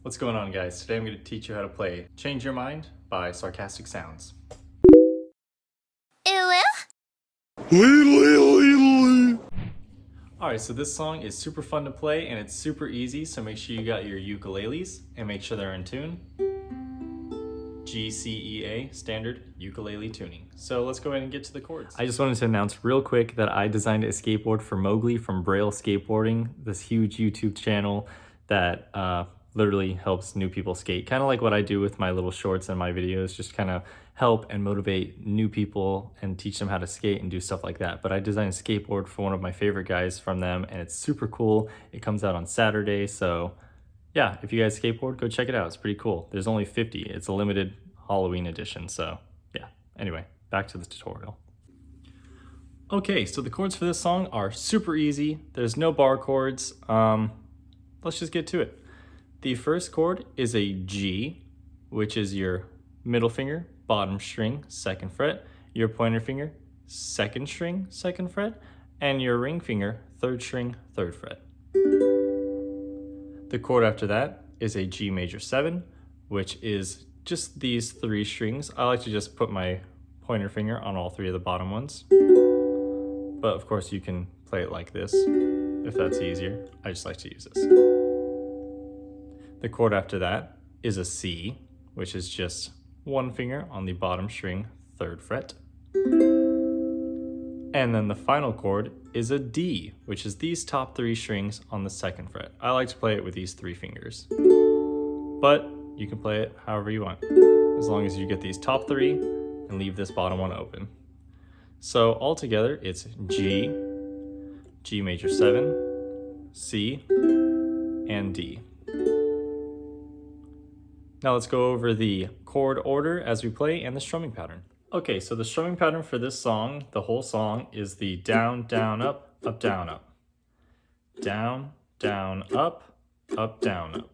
What's going on, guys? Today I'm going to teach you how to play Change Your Mind by Sarcastic Sounds. Alright, so this song is super fun to play and it's super easy, so make sure you got your ukuleles and make sure they're in tune. G, C, E, A, standard ukulele tuning. So let's go ahead and get to the chords. I just wanted to announce real quick that I designed a skateboard for Mowgli from Braille Skateboarding, this huge YouTube channel that literally helps new people skate. Kind of like what I do with my little shorts and my videos, just kind of help and motivate new people and teach them how to skate and do stuff like that. But I designed a skateboard for one of my favorite guys from them and it's super cool. It comes out on Saturday, so yeah, if you guys skateboard, go check it out. It's pretty cool. There's only 50. It's a limited Halloween edition, so yeah. Anyway, back to the tutorial. Okay, so the chords for this song are super easy. There's no bar chords. Let's just get to it. The first chord is a G, which is your middle finger, bottom string, 2nd fret, your pointer finger, 2nd string, 2nd fret, and your ring finger, 3rd string, 3rd fret. The chord after that is a G major 7, which is just these 3 strings. I like to just put my pointer finger on all 3 of the bottom ones. But of course you can play it like this if that's easier. I just like to use this. The chord after that is a C, which is just 1 finger on the bottom string, 3rd fret. And then the final chord is a D, which is these top 3 strings on the 2nd fret. I like to play it with these 3 fingers, but you can play it however you want, as long as you get these top 3 and leave this bottom one open. So altogether, it's G, G major 7, C, and D. Now let's go over the chord order as we play and the strumming pattern. Okay, so the strumming pattern for this song, the whole song, is the down, down, up, down, up. Down, down, up, down, up.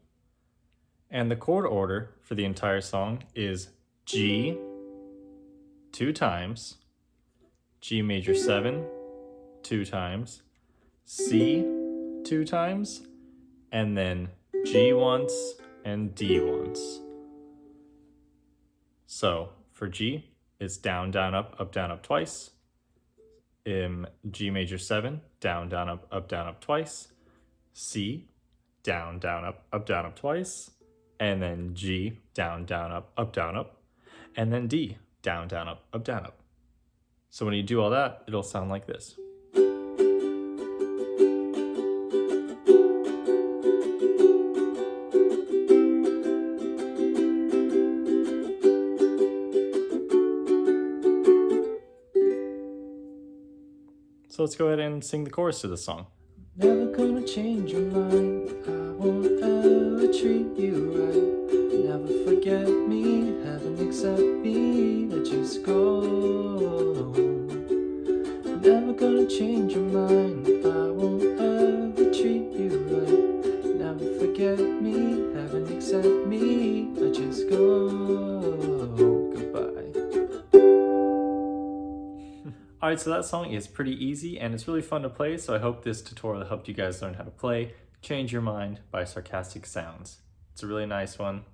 And the chord order for the entire song is G 2 times, G major 7 2 times, C 2 times, and then G once and D once. So for G, it's down, down, up twice. G major 7, down, down, up twice. C, down, down, up twice. And then G, down, down, up. And then D, down, down, up. So when you do all that, it'll sound like this. So let's go ahead and sing the chorus to the song. Never gonna change your mind, I won't ever treat you right. Never forget me, heaven accept me, let just go. Never gonna change your mind, I won't ever treat you right. Never forget me, heaven accept me, let just go. Goodbye. Alright, so that song is pretty easy and it's really fun to play, so I hope this tutorial helped you guys learn how to play Change Your Mind by Sarcastic Sounds. It's a really nice one.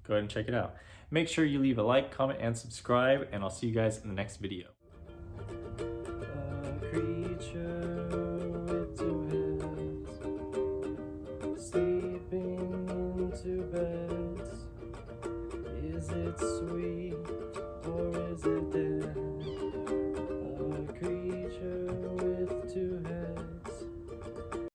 Go ahead and check it out. Make sure you leave a like, comment, and subscribe, and I'll see you guys in the next video. A creature with 2 heads, sleeping into beds. Is it sweet or is it dead?